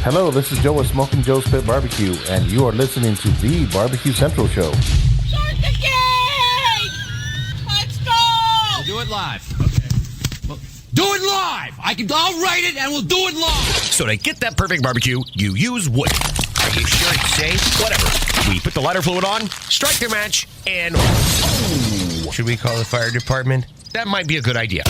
Hello, this is Joe with Smoking Joe's Pit Barbecue, and you are listening to the Barbecue Central Show. Start the game! Let's go! We'll do it live. Okay. Well, do it live! I'll write it and we'll do it live! So to get that perfect barbecue, you use wood. Are you sure it's safe? Whatever. We put the lighter fluid on, strike the match, and... Oh, should we call the fire department? That might be a good idea.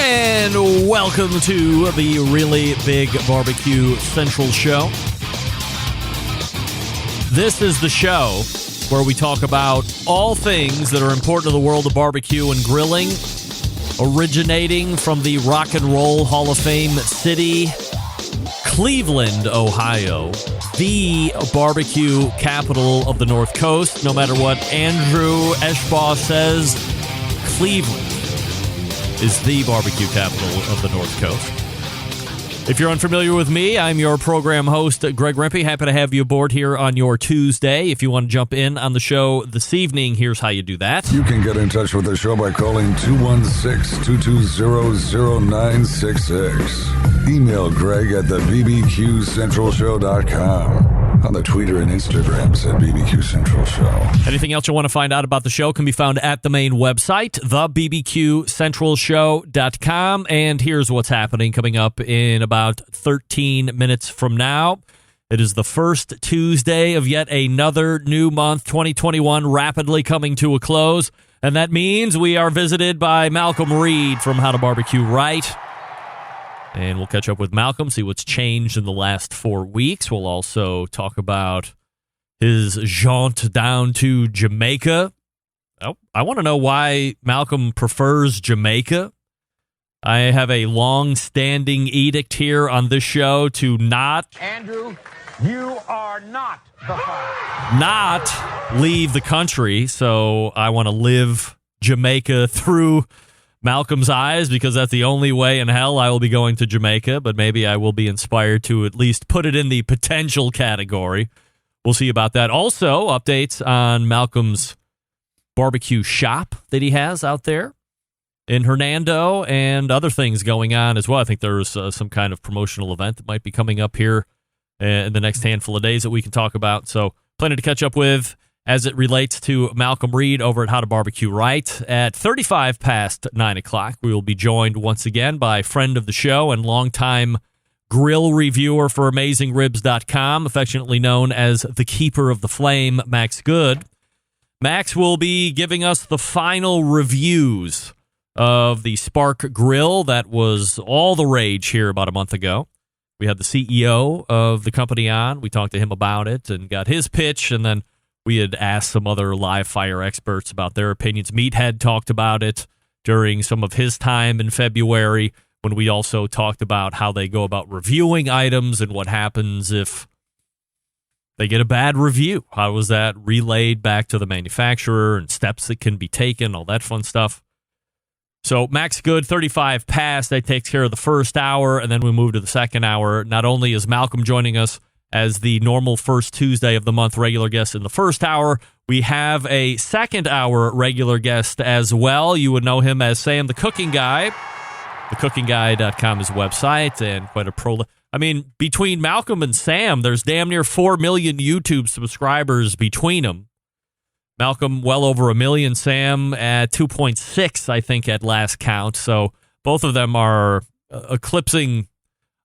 And welcome to the Really Big Barbecue Central Show. This is the show where we talk about all things that are important to the world of barbecue and grilling, originating from the Rock and Roll Hall of Fame city, Cleveland, Ohio, the barbecue capital of the North Coast. No matter what Andrew Eschbaugh says, Cleveland is the barbecue capital of the North Coast. If you're unfamiliar with me, I'm your program host, Greg Rempe. Happy to have you aboard here on your Tuesday. If you want to jump in on the show this evening, here's how you do that. You can get in touch with the show by calling 216-220-0966. Email Greg at the bbqcentralshow.com. On the Twitter and Instagrams at BBQ Central Show. Anything else you want to find out about the show can be found at the main website, thebbqcentralshow.com. And here's what's happening coming up in about 13 minutes from now. It is the first Tuesday of yet another new month, 2021, rapidly coming to a close. And that means we are visited by Malcom Reed from How to Barbecue Right. And we'll catch up with Malcom, see what's changed in the last 4 weeks. We'll also talk about his jaunt down to Jamaica. Oh, I want to know why Malcom prefers Jamaica. I have a long-standing edict here on this show to not... Andrew, you are not the father. Not leave the country, so I want to live Jamaica through Malcolm's eyes, because that's the only way in hell I will be going to Jamaica, but maybe I will be inspired to at least put it in the potential category. We'll see about that. Also, updates on Malcolm's barbecue shop that he has out there in Hernando and other things going on as well. I think there's some kind of promotional event that might be coming up here in the next handful of days that we can talk about. So plenty to catch up with as it relates to Malcom Reed over at How to Barbecue Right. At 35 past 9 o'clock, we will be joined once again by friend of the show and longtime grill reviewer for AmazingRibs.com, affectionately known as the Keeper of the Flame, Max Good. Max will be giving us the final reviews of the Spark Grill that was all the rage here about a month ago. We had the CEO of the company on. We talked to him about it and got his pitch, and then we had asked some other live fire experts about their opinions. Meathead talked about it during some of his time in February, when we also talked about how they go about reviewing items and what happens if they get a bad review. How was that relayed back to the manufacturer and steps that can be taken, all that fun stuff. So Max Good, 35 past, that takes care of the first hour, and then we move to the second hour. Not only is Malcom joining us as the normal first Tuesday of the month regular guest in the first hour, we have a second hour regular guest as well. You would know him as Sam the Cooking Guy. TheCookingGuy.com is his website, and quite a I mean, between Malcom and Sam, there's damn near 4 million YouTube subscribers between them. Malcom well over 1 million, Sam at 2.6, I think, at last count. So both of them are eclipsing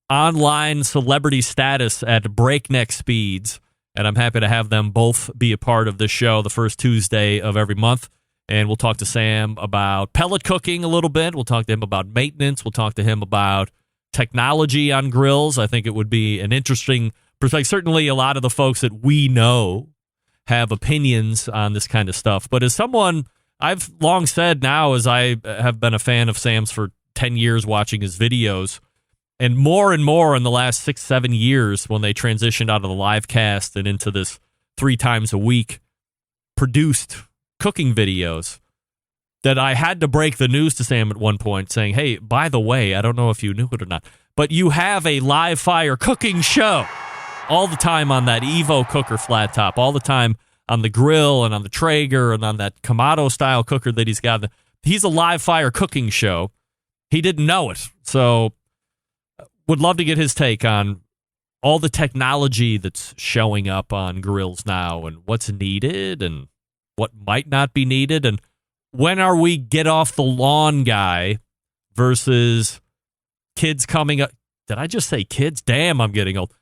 online celebrity status at breakneck speeds, and I'm happy to have them both be a part of this show the first Tuesday of every month. And we'll talk to Sam about pellet cooking a little bit. We'll talk to him about maintenance. We'll talk to him about technology on grills. I think it would be an interesting perspective. Certainly a lot of the folks that we know have opinions on this kind of stuff. But as someone, I've long said now, as I have been a fan of Sam's for 10 years watching his videos. And more in the last 6-7 years when they transitioned out of the live cast and into this 3 times a week produced cooking videos, that I had to break the news to Sam at one point saying, hey, by the way, I don't know if you knew it or not, but you have a live fire cooking show all the time on that Evo cooker flat top, all the time on the grill and on the Traeger and on that Kamado style cooker that he's got. He's a live fire cooking show. He didn't know it. So would love to get his take on all the technology that's showing up on grills now and what's needed and what might not be needed. And when are we get off the lawn guy versus kids coming up? Did I just say kids? Damn, I'm getting old.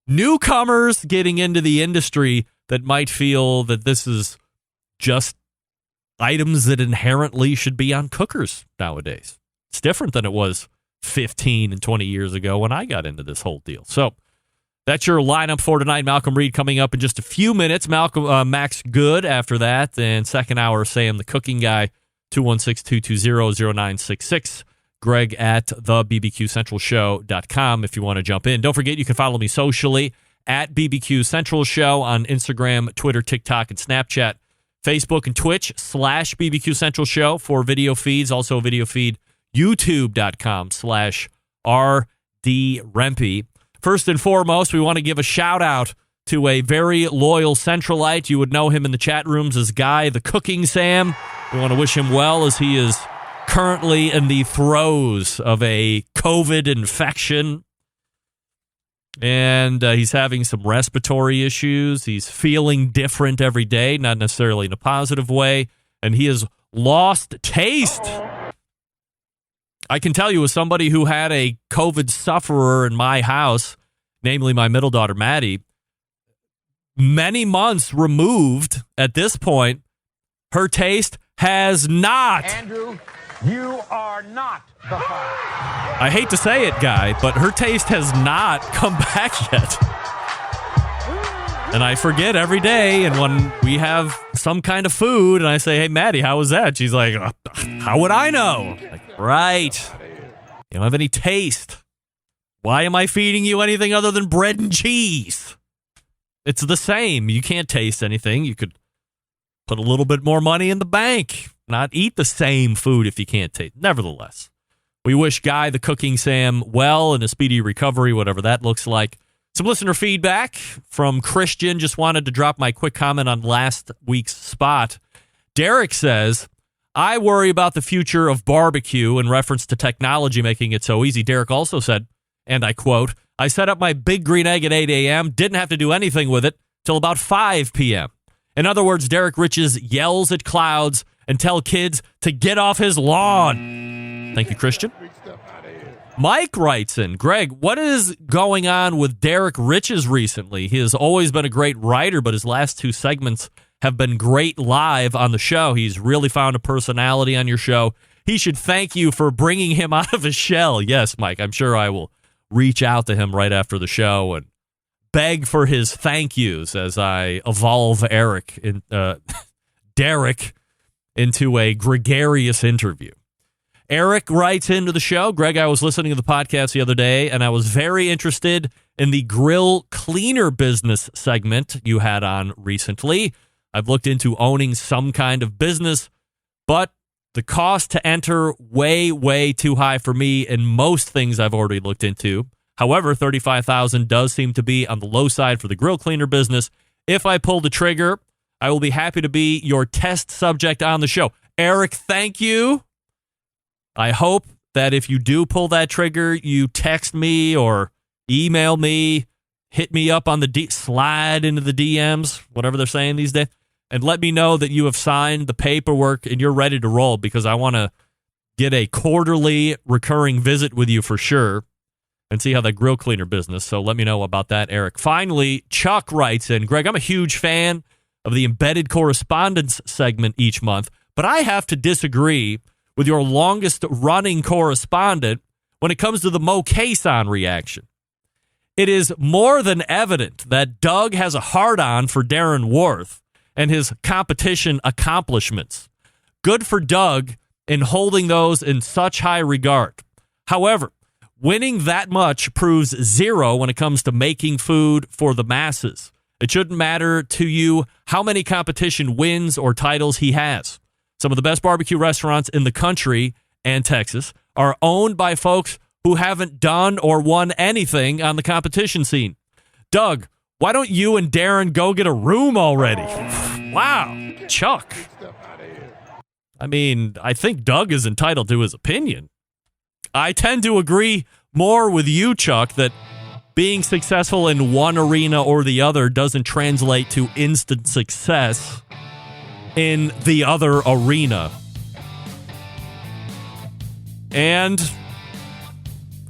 Newcomers getting into the industry that might feel that this is just items that inherently should be on cookers nowadays. It's different than it was 15 and 20 years ago when I got into this whole deal. So that's your lineup for tonight. Malcolm Reed coming up in just a few minutes. Max Good after that. And second hour, Sam the Cooking Guy, 216-220-0966. Greg at thebbqcentralshow.com if you want to jump in. Don't forget, you can follow me socially at BBQ Central Show on Instagram, Twitter, TikTok, and Snapchat. Facebook and Twitch /BBQ Central Show for video feeds. Also a video feed, youtube.com/RDRempy. First and foremost, we want to give a shout out to a very loyal Centralite. You would know him in the chat rooms as Guy the Cooking Sam. We want to wish him well as he is currently in the throes of a COVID infection. And he's having some respiratory issues. He's feeling different every day, not necessarily in a positive way. And he has lost taste. I can tell you, as somebody who had a COVID sufferer in my house, namely my middle daughter, Maddie, many months removed at this point, her taste has not. Andrew, you are not the father. I hate to say it, Guy, but her taste has not come back yet. And I forget every day, and when we have some kind of food, and I say, hey, Maddie, how was that? She's like, how would I know? Like, right. You don't have any taste. Why am I feeding you anything other than bread and cheese? It's the same. You can't taste anything. You could put a little bit more money in the bank, not eat the same food if you can't taste. Nevertheless, we wish Guy the Cooking Sam well and a speedy recovery, whatever that looks like. Some listener feedback from Christian. Just wanted to drop my quick comment on last week's spot. Derek says, I worry about the future of barbecue in reference to technology making it so easy. Derek also said, and I quote, I set up my big green egg at 8 a.m., didn't have to do anything with it till about 5 p.m. In other words, Derek Riches yells at clouds and tell kids to get off his lawn. Thank you, Christian. Mike writes in, Greg, what is going on with Derek Riches recently? He has always been a great writer, but his last 2 segments have been great live on the show. He's really found a personality on your show. He should thank you for bringing him out of his shell. Yes, Mike, I'm sure I will reach out to him right after the show and beg for his thank yous as I evolve Derek into a gregarious interview. Eric writes into the show, Greg, I was listening to the podcast the other day, and I was very interested in the grill cleaner business segment you had on recently. I've looked into owning some kind of business, but the cost to enter way, way too high for me in most things I've already looked into. However, $35,000 does seem to be on the low side for the grill cleaner business. If I pull the trigger, I will be happy to be your test subject on the show. Eric, thank you. I hope that if you do pull that trigger, you text me or email me, hit me up on the slide into the DMs, whatever they're saying these days, and let me know that you have signed the paperwork and you're ready to roll, because I want to get a quarterly recurring visit with you for sure and see how that grill cleaner business. So let me know about that, Eric. Finally, Chuck writes in, Greg, I'm a huge fan of the embedded correspondence segment each month, but I have to disagree with your longest running correspondent when it comes to the Mo Cason reaction. It is more than evident that Doug has a hard-on for Darren Worth and his competition accomplishments. Good for Doug in holding those in such high regard. However, winning that much proves zero when it comes to making food for the masses. It shouldn't matter to you how many competition wins or titles he has. Some of the best barbecue restaurants in the country and Texas are owned by folks who haven't done or won anything on the competition scene. Doug, why don't you and Darren go get a room already? Wow, Chuck. I mean, I think Doug is entitled to his opinion. I tend to agree more with you, Chuck, that being successful in one arena or the other doesn't translate to instant success in the other arena. And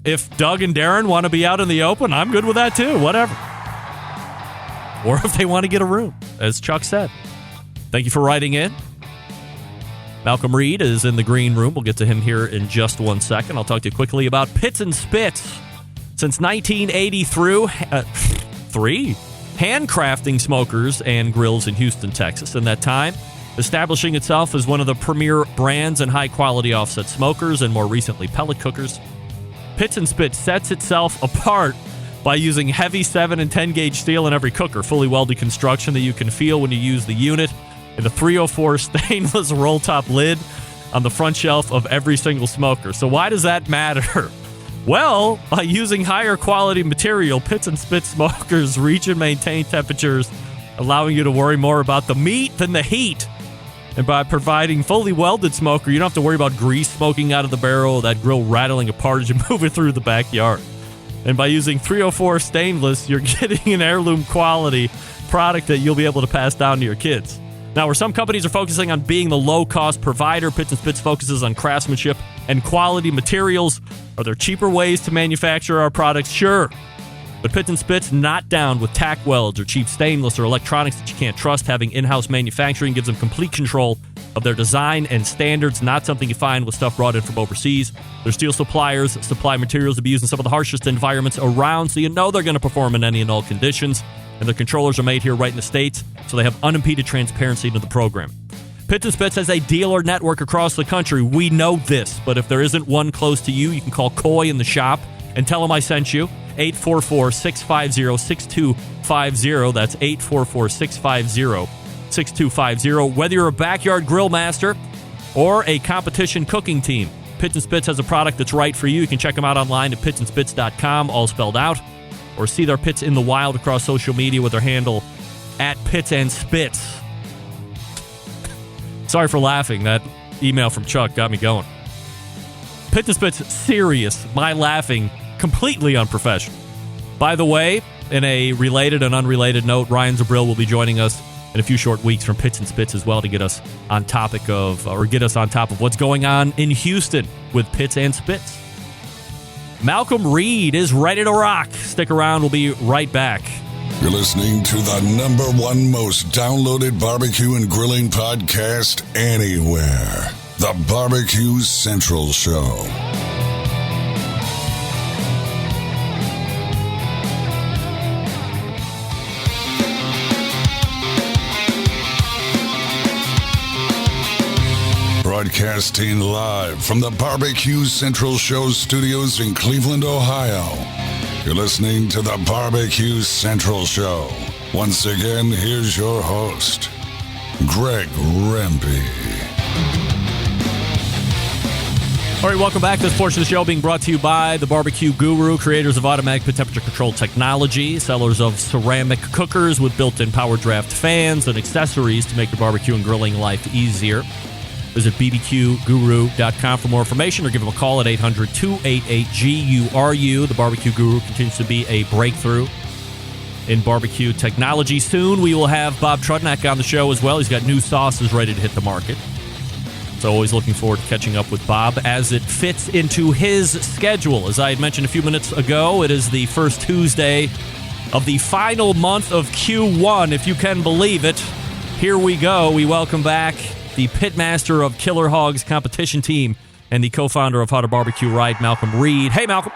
if Doug and Darren want to be out in the open, I'm good with that too, whatever. Or if they want to get a room, as Chuck said. Thank you for writing in. Malcolm Reed is in the green room. We'll get to him here in just 1 second. I'll talk to you quickly about Pits and Spits. Since 1983, handcrafting smokers and grills in Houston, Texas. In that time, establishing itself as one of the premier brands in high-quality offset smokers and more recently pellet cookers. Pits and Spits sets itself apart by using heavy 7 and 10 gauge steel in every cooker, fully welded construction that you can feel when you use the unit, and a 304 stainless roll-top lid on the front shelf of every single smoker. So why does that matter? Well, by using higher quality material, Pits and Spits smokers reach and maintain temperatures, allowing you to worry more about the meat than the heat. And by providing fully welded smoker, you don't have to worry about grease smoking out of the barrel, or that grill rattling apart as you move it through the backyard. And by using 304 stainless, you're getting an heirloom quality product that you'll be able to pass down to your kids. Now, where some companies are focusing on being the low-cost provider, Pits and Spits focuses on craftsmanship and quality materials. Are there cheaper ways to manufacture our products? Sure. But Pits and Spits not down with tack welds or cheap stainless or electronics that you can't trust. Having in-house manufacturing gives them complete control of their design and standards, not something you find with stuff brought in from overseas. Their steel suppliers supply materials to be used in some of the harshest environments around, so you know they're going to perform in any and all conditions. And their controllers are made here right in the States, so they have unimpeded transparency into the program. Pits and Spits has a dealer network across the country. We know this, but if there isn't one close to you, you can call Coy in the shop and tell them I sent you. 844-650-6250. That's 844-650-6250. Whether you're a backyard grill master or a competition cooking team, Pits and Spits has a product that's right for you. You can check them out online at pitsandspits.com, all spelled out, or see their pits in the wild across social media with their handle at Pits and Spits. Sorry for laughing. That email from Chuck got me going. Pits and Spits, serious. My laughing, completely unprofessional. By the way, in a related and unrelated note, Ryan Zabril will be joining us in a few short weeks from Pits and Spits as well to get us on top of what's going on in Houston with Pits and Spits. Malcolm Reed is ready to rock. Stick around. We'll be right back. You're listening to the #1 most downloaded barbecue and grilling podcast anywhere. The Barbecue Central Show. Broadcasting live from the Barbecue Central Show studios in Cleveland, Ohio. You're listening to the Barbecue Central Show. Once again, here's your host, Greg Rempe. All right, welcome back. This portion of the show being brought to you by the BBQ Guru, creators of automatic pit temperature control technology, sellers of ceramic cookers with built-in power draft fans and accessories to make your barbecue and grilling life easier. Visit bbqguru.com for more information or give them a call at 800-288-GURU. The Barbecue Guru continues to be a breakthrough in barbecue technology. Soon we will have Bob Trudnak on the show as well. He's got new sauces ready to hit the market. So always looking forward to catching up with Bob as it fits into his schedule. As I had mentioned a few minutes ago, it is the first Tuesday of the final month of Q1, if you can believe it. Here we go. We welcome back the pitmaster of Killer Hogs competition team and the co-founder of How to Barbecue Right, Malcolm Reed. Hey, Malcolm.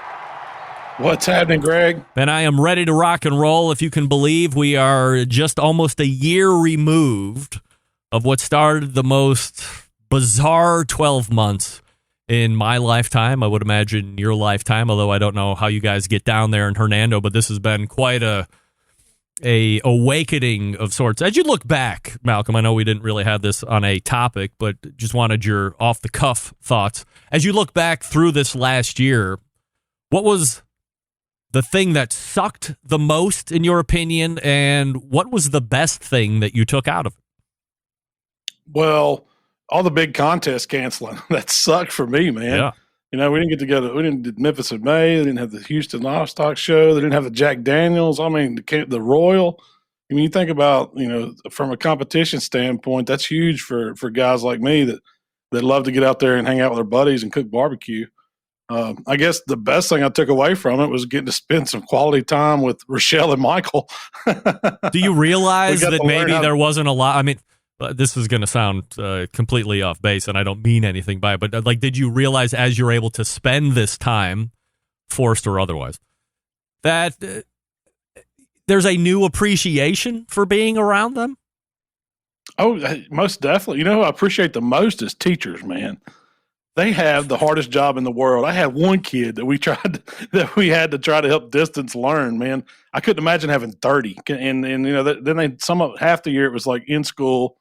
What's happening, Greg? And I am ready to rock and roll. If you can believe, we are just almost a year removed of what started the most bizarre 12 months in my lifetime. I would imagine your lifetime, although I don't know how you guys get down there in Hernando, but this has been quite a awakening of sorts. As you look back, Malcolm, I know we didn't really have this on a topic, but just wanted your off-the-cuff thoughts. As you look back through this last year, what was the thing that sucked the most, in your opinion, and what was the best thing that you took out of it? Well, all the big contests canceling. That sucked for me, man. Yeah. You know, we didn't get together. We didn't do Memphis in May. They didn't have the Houston Livestock Show. They didn't have the Jack Daniels. I mean, the Royal. I mean, you think about, you know, from a competition standpoint, that's huge for guys like me that love to get out there and hang out with their buddies and cook barbecue. I guess the best thing I took away from it was getting to spend some quality time with Rochelle and Michael. Do you realize that maybe there wasn't a lot? I mean, this is going to sound completely off base, and I don't mean anything by it, but like, did you realize as you're able to spend this time, forced or otherwise, that there's a new appreciation for being around them? Oh, most definitely. You know who I appreciate the most is teachers, man. They have the hardest job in the world. I had one kid that we had to try to help distance learn, man. I couldn't imagine having 30. And you know, then half the year it was like in school,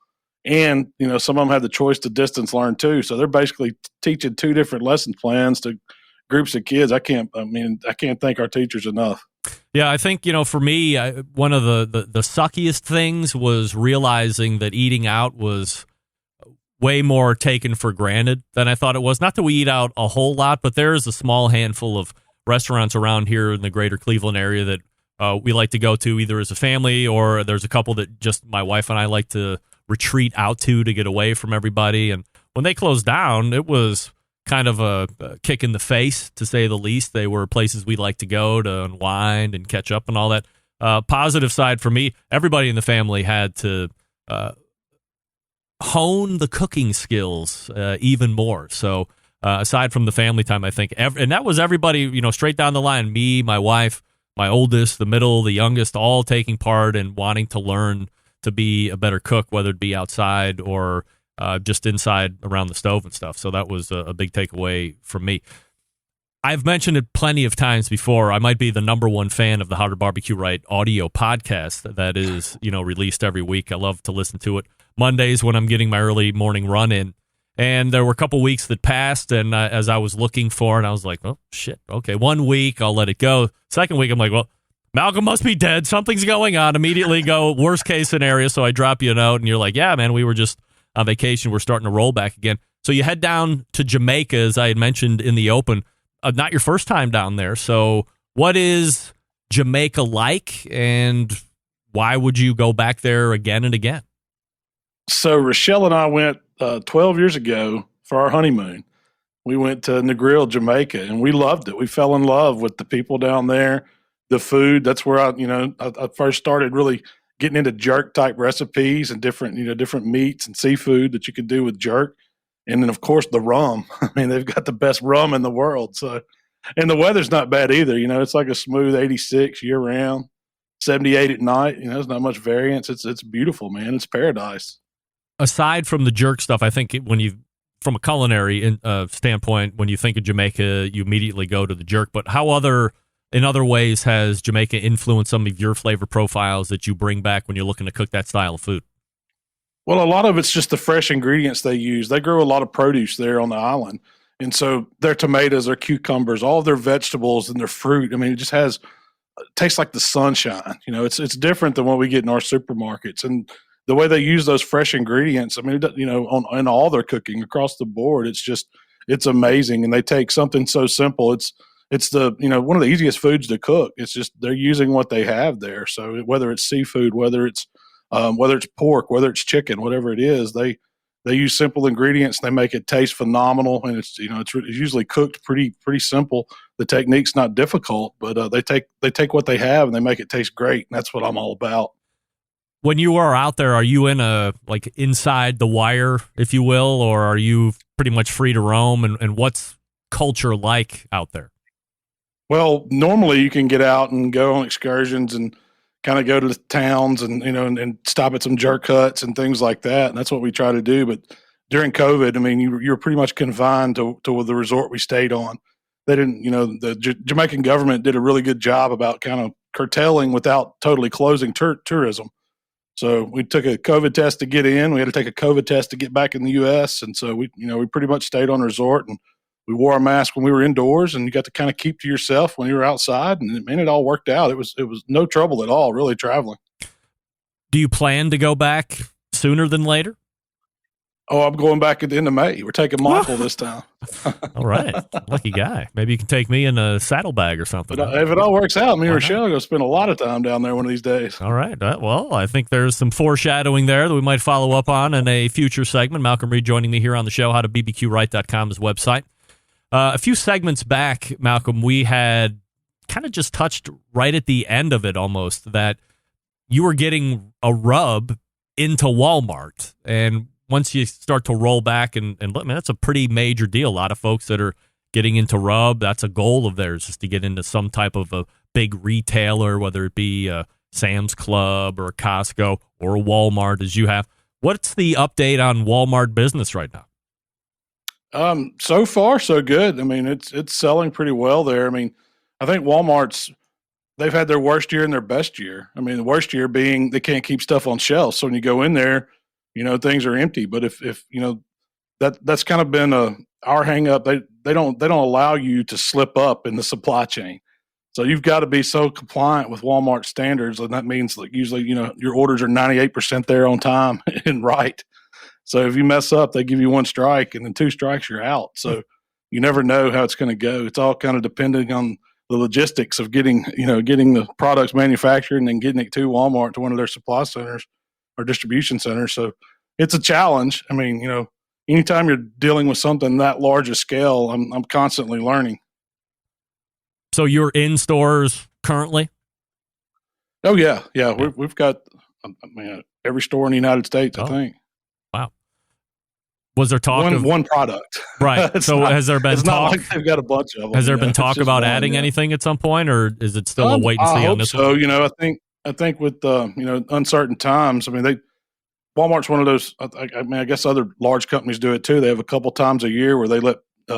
and, you know, some of them had the choice to distance learn too. So they're basically teaching two different lesson plans to groups of kids. I can't thank our teachers enough. Yeah, I think, you know, for me, one of the suckiest things was realizing that eating out was way more taken for granted than I thought it was. Not that we eat out a whole lot, but there is a small handful of restaurants around here in the greater Cleveland area that we like to go to either as a family, or there's a couple that just my wife and I like to retreat out to get away from everybody. And when they closed down, it was kind of a kick in the face, to say the least. They were places we like to go to unwind and catch up and all that. Positive side for me, everybody in the family had to hone the cooking skills even more. So aside from the family time, I think, and that was everybody, you know, straight down the line, me, my wife, my oldest, the middle, the youngest, all taking part and wanting to learn to be a better cook, whether it be outside or just inside around the stove and stuff. So that was a big takeaway from me. I've mentioned it plenty of times before. I might be the number one fan of the How to Barbecue Right audio podcast that is, you know, released every week. I love to listen to it Mondays when I'm getting my early morning run in. And there were a couple weeks that passed, and as I was looking for it, I was like, oh, shit, okay, 1 week, I'll let it go. Second week, I'm like, well, Malcolm must be dead. Something's going on. Immediately go, worst case scenario. So I drop you a note, and you're like, yeah, man, we were just on vacation. We're starting to roll back again. So you head down to Jamaica, as I had mentioned in the open. Not your first time down there. So what is Jamaica like, and why would you go back there again and again? So Rochelle and I went 12 years ago for our honeymoon. We went to Negril, Jamaica, and we loved it. We fell in love with the people down there, the food. That's where I first started really getting into jerk type recipes and different meats and seafood that you could do with jerk. And then, of course, the rum. I mean, they've got the best rum in the world. So, and the weather's not bad either. You know, it's like a smooth 86 year round, 78 at night. You know, there's not much variance. It's beautiful, man. It's paradise. Aside from the jerk stuff, I think from a culinary standpoint, when you think of Jamaica, you immediately go to the jerk. But in other ways has Jamaica influenced some of your flavor profiles that you bring back when you're looking to cook that style of food? Well, a lot of it's just the fresh ingredients they use. They grow a lot of produce there on the island. And so their tomatoes, their cucumbers, all of their vegetables and their fruit, I mean, it just tastes like the sunshine. You know, it's different than what we get in our supermarkets. And the way they use those fresh ingredients, I mean, you know, in all their cooking across the board, it's amazing. And they take something so simple. It's one of the easiest foods to cook. It's just they're using what they have there. So whether it's seafood, whether it's pork, whether it's chicken, whatever it is, they use simple ingredients. They make it taste phenomenal, and it's usually cooked pretty simple. The technique's not difficult, but they take what they have and they make it taste great. And that's what I'm all about. When you are out there, are you inside the wire, if you will, or are you pretty much free to roam? And what's culture like out there? Well, normally you can get out and go on excursions and kind of go to the towns and stop at some jerk huts and things like that. And that's what we try to do. But during COVID, I mean, you were pretty much confined to the resort we stayed on. They didn't, the Jamaican government did a really good job about kind of curtailing without totally closing tourism. So we took a COVID test to get in. We had to take a COVID test to get back in the U.S. And so we pretty much stayed on a resort, and we wore a mask when we were indoors, and you got to kind of keep to yourself when you were outside. And it all worked out. It was no trouble at all, really, traveling. Do you plan to go back sooner than later? Oh, I'm going back at the end of May. We're taking Michael this time. All right. Lucky guy. Maybe you can take me in a saddlebag or something. If it all works out, me and Rochelle are going to spend a lot of time down there one of these days. All right. Well, I think there's some foreshadowing there that we might follow up on in a future segment. Malcolm Reed joining me here on the show. HowToBBQRight.com is website. A few segments back, Malcolm, we had kind of just touched right at the end of it almost that you were getting a rub into Walmart. And once you start to roll back and look, man, that's a pretty major deal. A lot of folks that are getting into rub, that's a goal of theirs, is to get into some type of a big retailer, whether it be a Sam's Club or a Costco or a Walmart as you have. What's the update on Walmart business right now? So far, so good. I mean, it's selling pretty well there. I mean, I think they've had their worst year and their best year. I mean, the worst year being they can't keep stuff on shelves. So when you go in there, things are empty. But if that's kind of been our hang up. They don't allow you to slip up in the supply chain. So you've got to be so compliant with Walmart standards, and that means like usually your orders are 98% there on time and right. So if you mess up, they give you one strike, and then 2 strikes you're out. So you never know how it's going to go. It's all kind of depending on the logistics of getting the products manufactured and then getting it to Walmart, to one of their supply centers or distribution centers. So it's a challenge. I mean, anytime you're dealing with something that large a scale, I'm constantly learning. So you're in stores currently? Oh yeah. We've got every store in the United States, I think. Wow. Was there talk of one product? Right. So has there been talk? Not like they've got a bunch of them. Has there been talk about adding anything at some point, or is it still a wait and see on this one? So, I think with uncertain times, I mean, Walmart's one of those. I guess other large companies do it too. They have a couple times a year where they let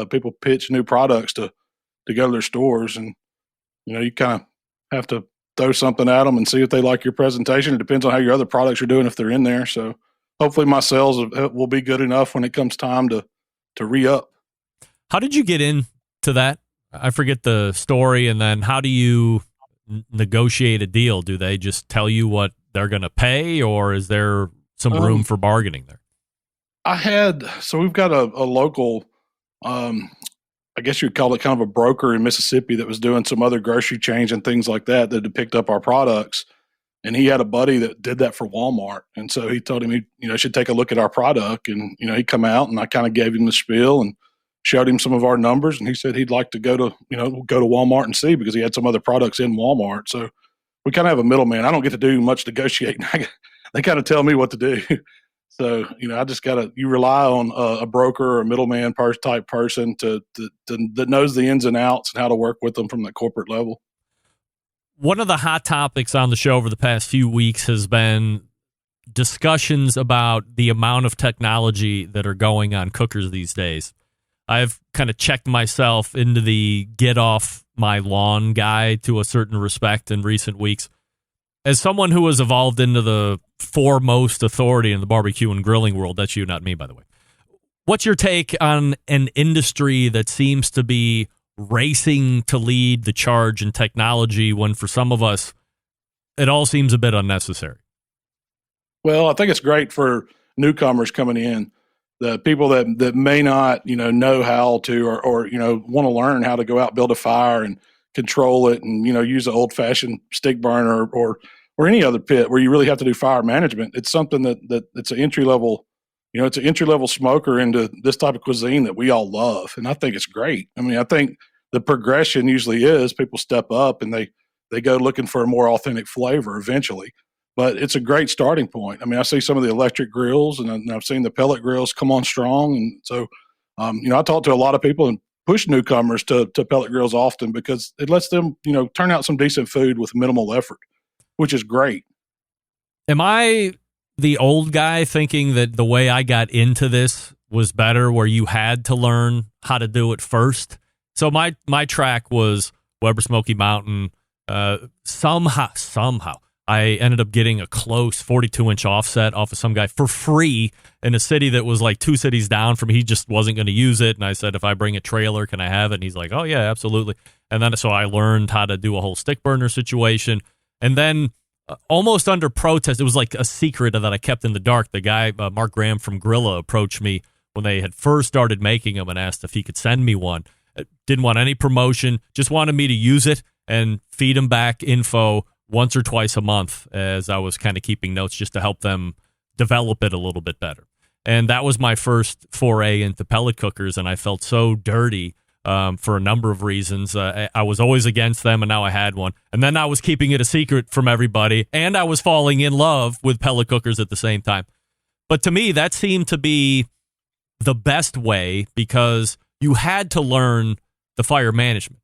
people pitch new products to go to their stores, and you kind of have to throw something at them and see if they like your presentation. It depends on how your other products are doing if they're in there. So hopefully my sales will be good enough when it comes time to re-up. How did you get into that? I forget the story. And then how do you negotiate a deal? Do they just tell you what they're going to pay, or is there some room for bargaining there? We've got a local, I guess you'd call it kind of a broker in Mississippi that was doing some other grocery chains and things like that had picked up our products. And he had a buddy that did that for Walmart. And so he told him he should take a look at our product. And, he come out, and I kind of gave him the spiel and showed him some of our numbers. And he said he'd like to go to Walmart and see, because he had some other products in Walmart. So we kind of have a middleman. I don't get to do much negotiating. They kind of tell me what to do. So, I just you rely on a broker or a middleman type person that knows the ins and outs and how to work with them from the corporate level. One of the hot topics on the show over the past few weeks has been discussions about the amount of technology that are going on cookers these days. I've kind of checked myself into the get off my lawn guy to a certain respect in recent weeks. As someone who has evolved into the foremost authority in the barbecue and grilling world, that's you, not me, by the way. What's your take on an industry that seems to be racing to lead the charge in technology when for some of us it all seems a bit unnecessary? Well, I think it's great for newcomers coming in, the people that may not know how to or want to learn how to go out, build a fire and control it, and use an old-fashioned stick burner or any other pit where you really have to do fire management. It's something that it's an entry level. It's an entry-level smoker into this type of cuisine that we all love, and I think it's great. I mean, I think the progression usually is people step up and they go looking for a more authentic flavor eventually. But it's a great starting point. I mean, I see some of the electric grills, and I've seen the pellet grills come on strong. And so, I talk to a lot of people and push newcomers to pellet grills often, because it lets them, turn out some decent food with minimal effort, which is great. Am I the old guy thinking that the way I got into this was better, where you had to learn how to do it first. So my track was Weber Smoky Mountain. Somehow I ended up getting a close 42-inch offset off of some guy for free in a city that was like 2 cities down from me. He just wasn't going to use it. And I said, if I bring a trailer, can I have it? And he's like, oh, yeah, absolutely. And then so I learned how to do a whole stick burner situation. And then almost under protest, it was like a secret that I kept in the dark. The guy, Mark Graham from Grilla, approached me when they had first started making them and asked if he could send me one. Didn't want any promotion, just wanted me to use it and feed him back info once or twice a month, as I was kind of keeping notes just to help them develop it a little bit better. And that was my first foray into pellet cookers, and I felt so dirty for a number of reasons. I was always against them, and now I had one. And then I was keeping it a secret from everybody, and I was falling in love with pellet cookers at the same time. But to me, that seemed to be the best way, because you had to learn the fire management.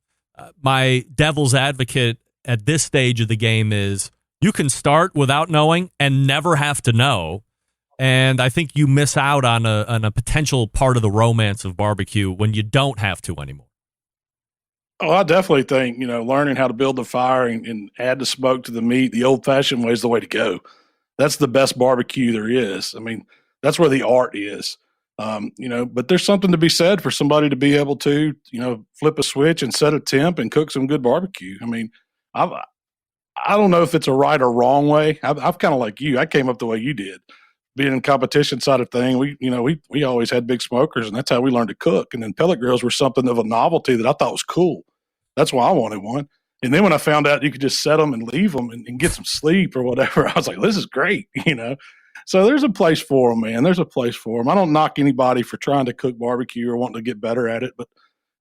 My devil's advocate at this stage of the game is you can start without knowing and never have to know. And I think you miss out on a potential part of the romance of barbecue when you don't have to anymore. Oh, I definitely think, learning how to build the fire and add the smoke to the meat, the old-fashioned way is the way to go. That's the best barbecue there is. I mean, that's where the art is. But there's something to be said for somebody to be able to, flip a switch and set a temp and cook some good barbecue. I mean, I don't know if it's a right or wrong way. I've kind of like you. I came up the way you did, being in competition side of thing. We always had big smokers, and that's how we learned to cook. And then pellet grills were something of a novelty that I thought was cool. That's why I wanted one. And then when I found out you could just set them and leave them and get some sleep or whatever, I was like, this is great, So there's a place for them, man. There's a place for them. I don't knock anybody for trying to cook barbecue or wanting to get better at it, but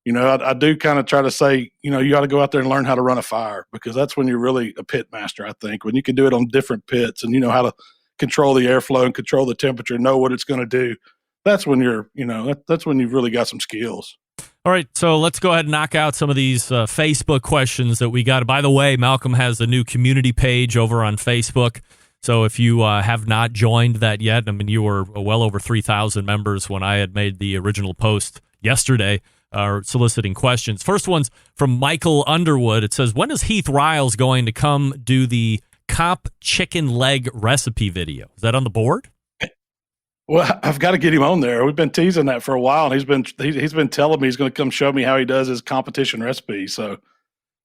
I do kind of try to say, you got to go out there and learn how to run a fire, because that's when you're really a pit master, I think. When you can do it on different pits and you know how to control the airflow and control the temperature, know what it's going to do, that's when that's when you've really got some skills. All right, so let's go ahead and knock out some of these Facebook questions that we got. By the way, Malcolm has a new community page over on Facebook. So if you have not joined that yet, I mean, you were well over 3,000 members when I had made the original post yesterday. Soliciting questions. First one's from Michael Underwood. It says, when is Heath Riles going to come do the Comp chicken leg recipe video? Is that on the board? Well, I've got to get him on there. We've been teasing that for a while, and he's been telling me he's going to come show me how he does his competition recipe. So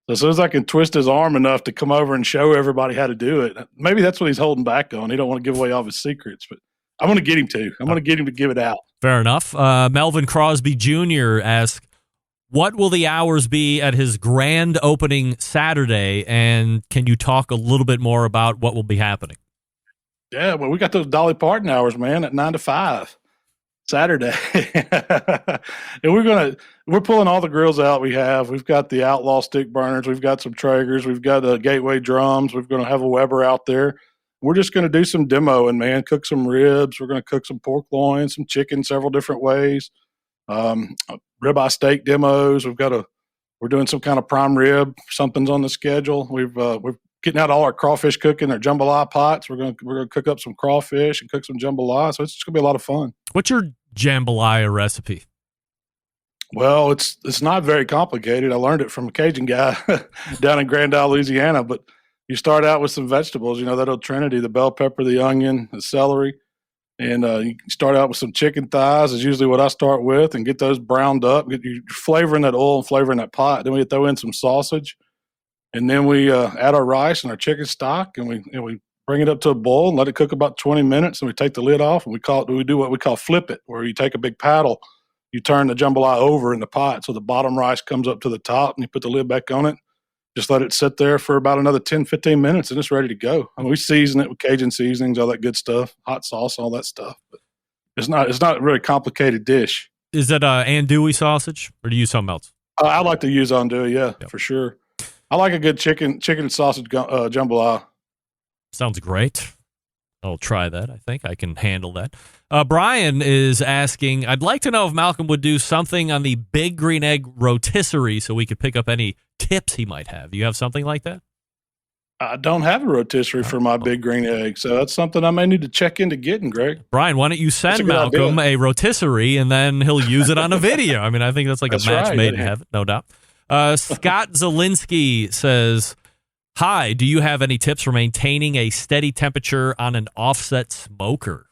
as soon as I can twist his arm enough to come over and show everybody how to do it, maybe that's what he's holding back on. He don't want to give away all of his secrets, but I'm going to get him to. I'm going to get him to give it out. Fair enough. Melvin Crosby Jr. asks, what will the hours be at his grand opening Saturday? And can you talk a little bit more about what will be happening? Yeah, well, we got those Dolly Parton hours, man, at 9 to 5 Saturday. And we're pulling all the grills out we have. We've got the Outlaw stick burners. We've got some Traegers. We've got Gateway drums. We're going to have a Weber out there. We're just going to do some demoing, man, cook some ribs. We're going to cook some pork loin, some chicken, several different ways. Ribeye steak demos. We're doing some kind of prime rib. Something's on the schedule. We're getting out all our crawfish cooking, our jambalaya pots. We're going to cook up some crawfish and cook some jambalaya. So it's just going to be a lot of fun. What's your jambalaya recipe? Well, it's not very complicated. I learned it from a Cajun guy down in Grand Isle, Louisiana, but you start out with some vegetables, that old trinity, the bell pepper, the onion, the celery. And you start out with some chicken thighs is usually what I start with, and get those browned up. You're flavoring that oil and flavoring that pot. Then we throw in some sausage. And then we add our rice and our chicken stock, and we bring it up to a boil and let it cook about 20 minutes. And we take the lid off, and we do what we call flip it, where you take a big paddle, you turn the jambalaya over in the pot so the bottom rice comes up to the top, and you put the lid back on it. Just let it sit there for about another 10, 15 minutes, and it's ready to go. I mean, we season it with Cajun seasonings, all that good stuff, hot sauce, all that stuff. But it's not a really complicated dish. Is that andouille sausage, or do you use something else? I like to use andouille, yeah, for sure. I like a good chicken and sausage jambalaya. Sounds great. I'll try that. I think I can handle that. Brian is asking, I'd like to know if Malcolm would do something on the Big Green Egg rotisserie so we could pick up any tips he might have. Do you have something like that? I don't have a rotisserie for my big green egg, so that's something I may need to check into getting, Greg. Brian, why don't you send Malcolm a rotisserie and then he'll use it on a video? I mean, I think that's like a match made in heaven, no doubt. Scott Zielinski says, hi, do you have any tips for maintaining a steady temperature on an offset smoker?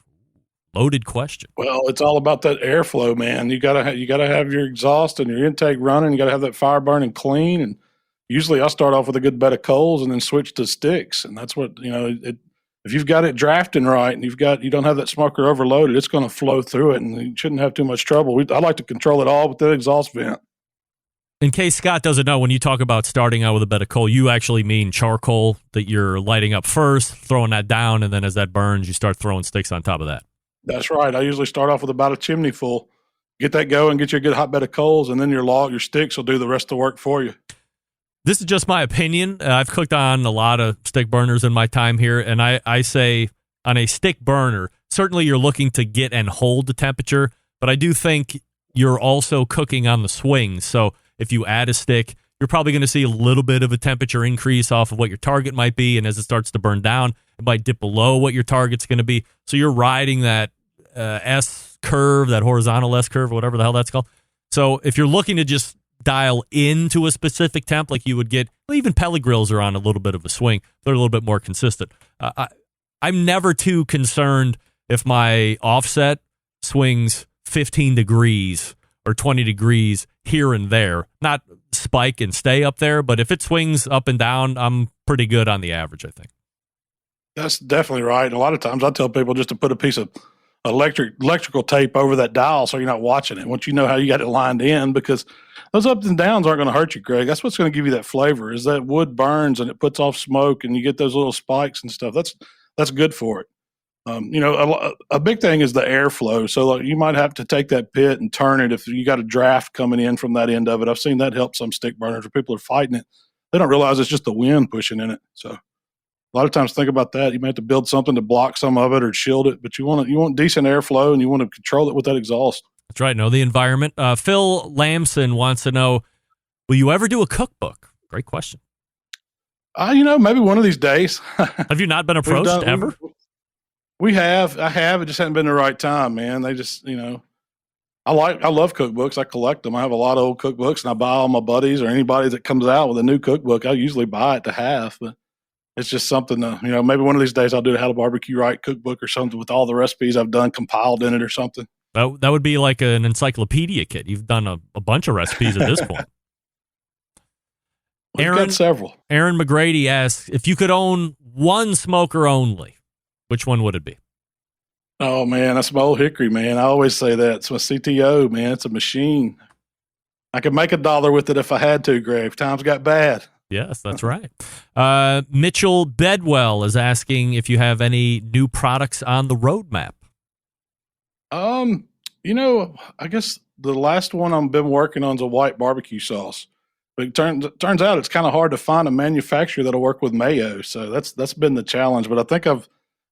Loaded question. Well, it's all about that airflow, man. You gotta have your exhaust and your intake running. You gotta have that fire burning clean. And usually, I start off with a good bed of coals and then switch to sticks. And that's what if you've got it drafting right and you don't have that smoker overloaded, it's going to flow through it, and you shouldn't have too much trouble. I like to control it all with the exhaust vent. In case Scott doesn't know, when you talk about starting out with a bed of coal, you actually mean charcoal that you're lighting up first, throwing that down, and then as that burns, you start throwing sticks on top of that. That's right. I usually start off with about a chimney full. Get that going, get you a good hot bed of coals, and then your sticks will do the rest of the work for you. This is just my opinion. I've cooked on a lot of stick burners in my time here, and I say on a stick burner, certainly you're looking to get and hold the temperature, but I do think you're also cooking on the swings. So if you add a stick, you're probably going to see a little bit of a temperature increase off of what your target might be, and as it starts to burn down, it might dip below what your target's going to be. So you're riding that S curve, that horizontal S curve, whatever the hell that's called. So if you're looking to just dial into a specific temp like you would get, well, even pellet grills are on a little bit of a swing. They're a little bit more consistent. I'm never too concerned if my offset swings 15 degrees or 20 degrees here and there. Not spike and stay up there, but if it swings up and down, I'm pretty good on the average, I think. That's definitely right. And a lot of times I tell people just to put a piece of electrical tape over that dial so you're not watching it once you know how you got it lined in, because those ups and downs aren't going to hurt you, Greg. That's what's going to give you that flavor, is that wood burns and it puts off smoke and you get those little spikes and stuff. That's good for it. A big thing is the airflow. So you might have to take that pit and turn it if you got a draft coming in from that end of it. I've seen that help some stick burners where people are fighting it. They don't realize it's just the wind pushing in it. So a lot of times think about that. You may have to build something to block some of it or shield it, but you want decent airflow and you want to control it with that exhaust. That's right. Know the environment. Phil Lamson wants to know, will you ever do a cookbook? Great question. Maybe one of these days. Have you not been approached ever? I have. It just hadn't been the right time, man. They just, I love cookbooks. I collect them. I have a lot of old cookbooks, and I buy all my buddies or anybody that comes out with a new cookbook. I usually buy it to have, but it's just something to, maybe one of these days I'll do a How to Barbecue Right cookbook or something with all the recipes I've done compiled in it or something. That would be like an encyclopedia kit. You've done a bunch of recipes at this point. We've got several. Aaron McGrady asks, if you could own one smoker only, which one would it be? Oh, man, that's my old Hickory, man. I always say that. It's my CTO, man. It's a machine. I could make $1 with it if I had to, Greg. If times got bad. Yes, that's right. Mitchell Bedwell is asking if you have any new products on the roadmap. I guess the last one I've been working on is a white barbecue sauce. But it turns out it's kind of hard to find a manufacturer that'll work with mayo. So that's been the challenge. But I think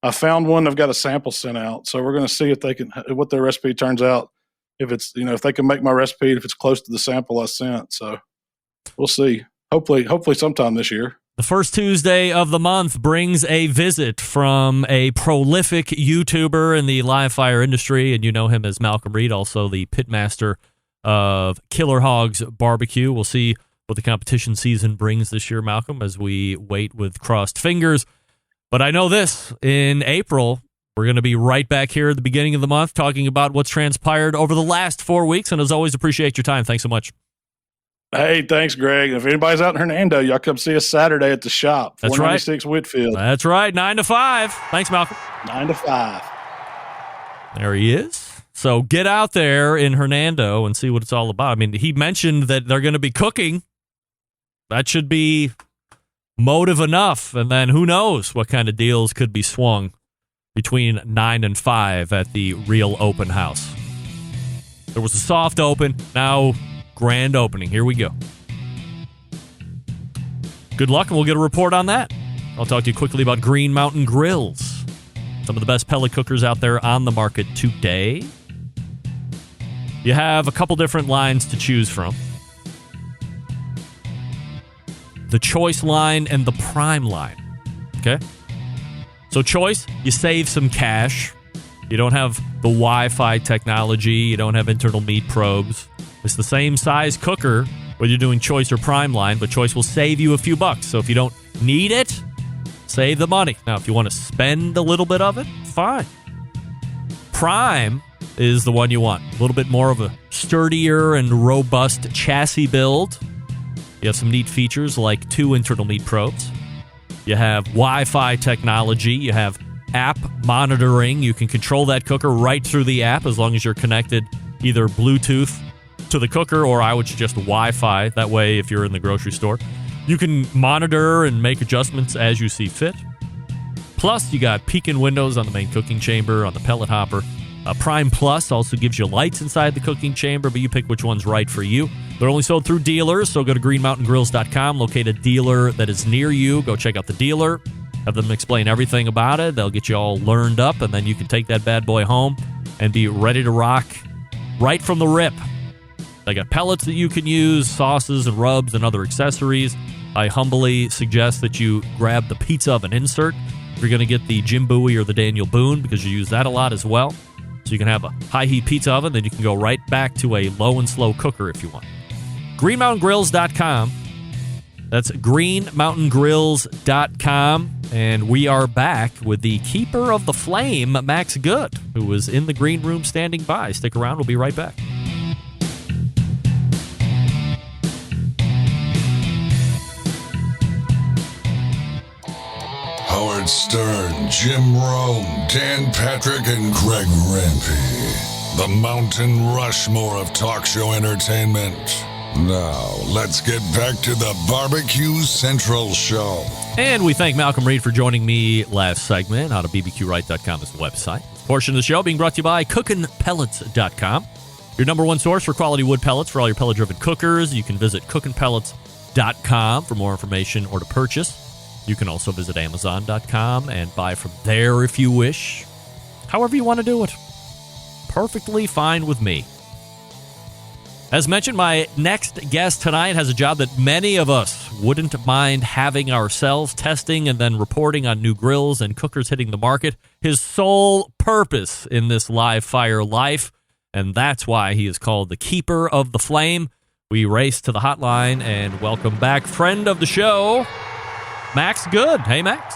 I found one. I've got a sample sent out. So we're going to see if they can, what their recipe turns out. If it's, if they can make my recipe, if it's close to the sample I sent. So we'll see. Hopefully sometime this year. The first Tuesday of the month brings a visit from a prolific YouTuber in the live fire industry, and you know him as Malcolm Reed, also the pitmaster of Killer Hogs Barbecue. We'll see what the competition season brings this year, Malcolm, as we wait with crossed fingers. But I know this, in April, we're going to be right back here at the beginning of the month talking about what's transpired over the last 4 weeks, and as always, appreciate your time. Thanks so much. Hey, thanks, Greg. If anybody's out in Hernando, y'all come see us Saturday at the shop. That's 496 Whitfield. That's right, 9 to 5. Thanks, Malcolm. 9 to 5. There he is. So get out there in Hernando and see what it's all about. I mean, he mentioned that they're going to be cooking. That should be motive enough. And then who knows what kind of deals could be swung between 9 and 5 at the real open house. There was a soft open. Now, grand opening. Here we go. Good luck, and we'll get a report on that. I'll talk to you quickly about Green Mountain Grills. Some of the best pellet cookers out there on the market today. You have a couple different lines to choose from. The Choice line and the Prime line. Okay? So choice, you save some cash. You don't have the Wi-Fi technology. You don't have internal meat probes. It's the same size cooker, whether you're doing choice or prime line, but choice will save you a few bucks. So if you don't need it, save the money. Now, if you want to spend a little bit of it, fine. Prime is the one you want. A little bit more of a sturdier and robust chassis build. You have some neat features like 2 internal meat probes. You have Wi-Fi technology. You have app monitoring. You can control that cooker right through the app as long as you're connected either Bluetooth to the cooker, or I would suggest Wi-Fi. That way, if you're in the grocery store, you can monitor and make adjustments as you see fit. Plus, you got peek-in windows on the main cooking chamber, on the pellet hopper. Prime Plus also gives you lights inside the cooking chamber, but you pick which one's right for you. They're only sold through dealers, so go to greenmountaingrills.com, locate a dealer that is near you. Go check out the dealer, have them explain everything about it. They'll get you all learned up, and then you can take that bad boy home and be ready to rock right from the rip. They got pellets that you can use, sauces and rubs and other accessories. I humbly suggest that you grab the pizza oven insert if you're going to get the Jim Bowie or the Daniel Boone, because you use that a lot as well. So you can have a high-heat pizza oven, then you can go right back to a low and slow cooker if you want. greenmountaingrills.com. That's greenmountaingrills.com. And we are back with the keeper of the flame, Max Good, who was in the green room standing by. Stick around. We'll be right back. Howard Stern, Jim Rome, Dan Patrick, and Greg Rempe. The Mountain Rushmore of talk show entertainment. Now, let's get back to the Barbecue Central Show. And we thank Malcolm Reed for joining me last segment. Out of bbqright.com is the website. This portion of the show being brought to you by cookinpellets.com. Your number one source for quality wood pellets for all your pellet-driven cookers. You can visit cookinpellets.com for more information or to purchase. You can also visit Amazon.com and buy from there if you wish. However you want to do it. Perfectly fine with me. As mentioned, my next guest tonight has a job that many of us wouldn't mind having ourselves, testing and then reporting on new grills and cookers hitting the market. His sole purpose in this live fire life, and that's why he is called the Keeper of the Flame. We race to the hotline and welcome back friend of the show, Max Good. Hey, Max.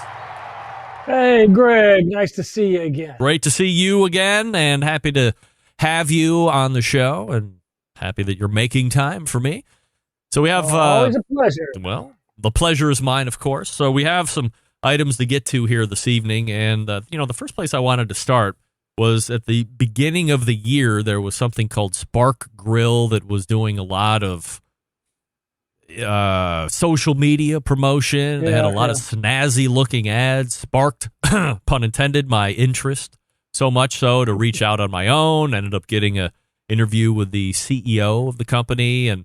Hey, Greg. Nice to see you again. Great to see you again, and happy to have you on the show, and happy that you're making time for me. So we have... always a pleasure. Well, the pleasure is mine, of course. So we have some items to get to here this evening, and, the first place I wanted to start was at the beginning of the year, there was something called Spark Grill that was doing a lot of social media promotion. They had a lot of snazzy-looking ads, sparked, pun intended, my interest, so much so to reach out on my own. Ended up getting a interview with the CEO of the company, and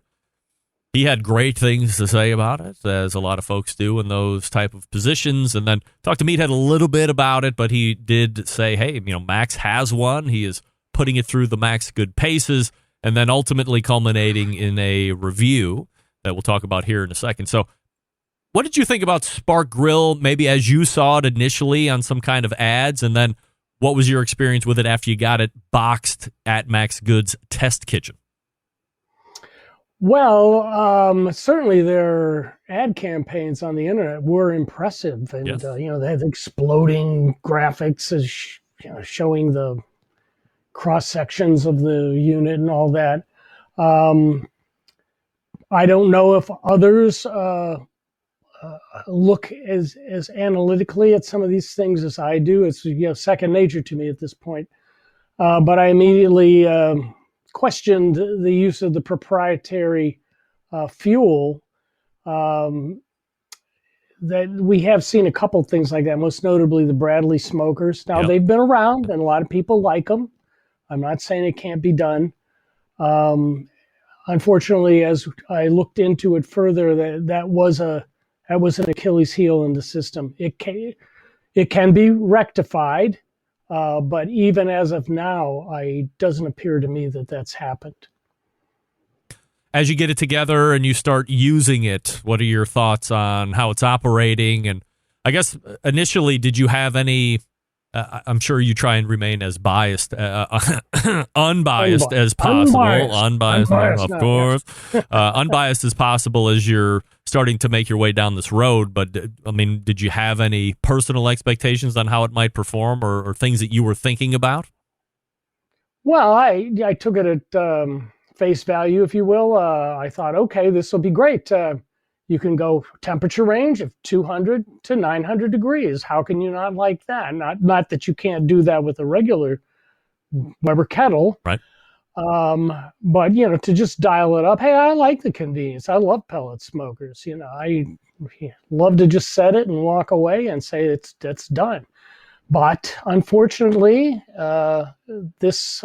he had great things to say about it, as a lot of folks do in those type of positions. And then talked to Meathead a little bit about it, but he did say, hey, Max has one. He is putting it through the Max Good paces, and then ultimately culminating in a review that we'll talk about here in a second. So what did you think about Spark Grill, maybe as you saw it initially on some kind of ads, and then what was your experience with it after you got it boxed at Max Good's test kitchen? Well, certainly their ad campaigns on the internet were impressive, and yes. They had exploding graphics as showing the cross sections of the unit and all that. I don't know if others look as analytically at some of these things as I do. It's second nature to me at this point. But I immediately questioned the use of the proprietary fuel. That we have seen a couple things like that, most notably the Bradley smokers. Now, they've been around, and a lot of people like them. I'm not saying it can't be done. Unfortunately, as I looked into it further, that was an Achilles heel in the system. It can be rectified, but even as of now, it doesn't appear to me that that's happened. As you get it together and you start using it, what are your thoughts on how it's operating? And I guess initially, did you have any? I'm sure you try and remain as unbiased as possible. Unbiased, of course. Unbiased as possible as you're starting to make your way down this road. But I mean, did you have any personal expectations on how it might perform, or things that you were thinking about? Well, I took it at face value, if you will. I thought, okay, this will be great. You can go temperature range of 200 to 900 degrees. How can you not like that? Not that you can't do that with a regular Weber kettle. Right. But, to just dial it up. Hey, I like the convenience. I love pellet smokers. I love to just set it and walk away and say it's done. But unfortunately, this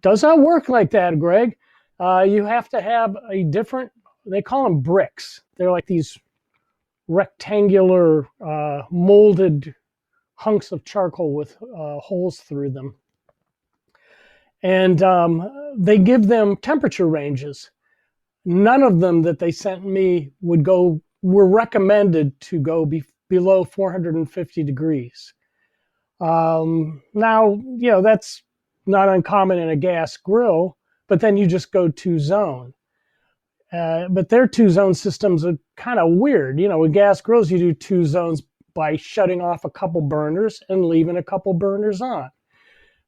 does not work like that, Greg. You have to have a different, they call them bricks. They're like these rectangular molded hunks of charcoal with holes through them. And they give them temperature ranges. None of them that they sent me were recommended to go below 450 degrees. Now, that's not uncommon in a gas grill, but then you just go 2-zone. But their 2-zone systems are kind of weird. With gas grills, you do 2 zones by shutting off a couple burners and leaving a couple burners on.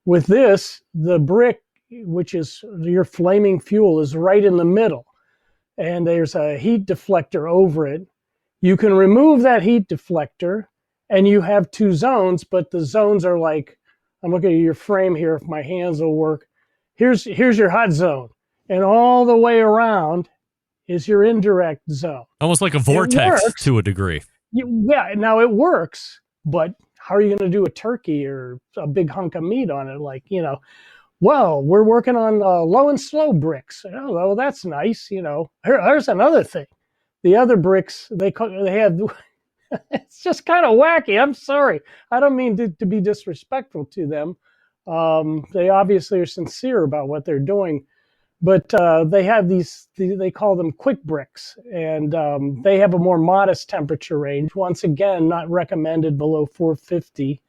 With this, the brick, which is your flaming fuel, is right in the middle. And there's a heat deflector over it. You can remove that heat deflector, and you have 2 zones, but the zones are like, I'm looking at your frame here, if my hands will work. Here's your hot zone. And all the way around is your indirect zone. Almost like a vortex to a degree. Yeah, now it works, but how are you going to do a turkey or a big hunk of meat on it? Like, well, we're working on low and slow bricks. Oh, well, that's nice. Here's another thing. The other bricks, they have, it's just kind of wacky. I'm sorry. I don't mean to be disrespectful to them. They obviously are sincere about what they're doing. But they have they call them quick bricks, and they have a more modest temperature range. Once again, not recommended below 450,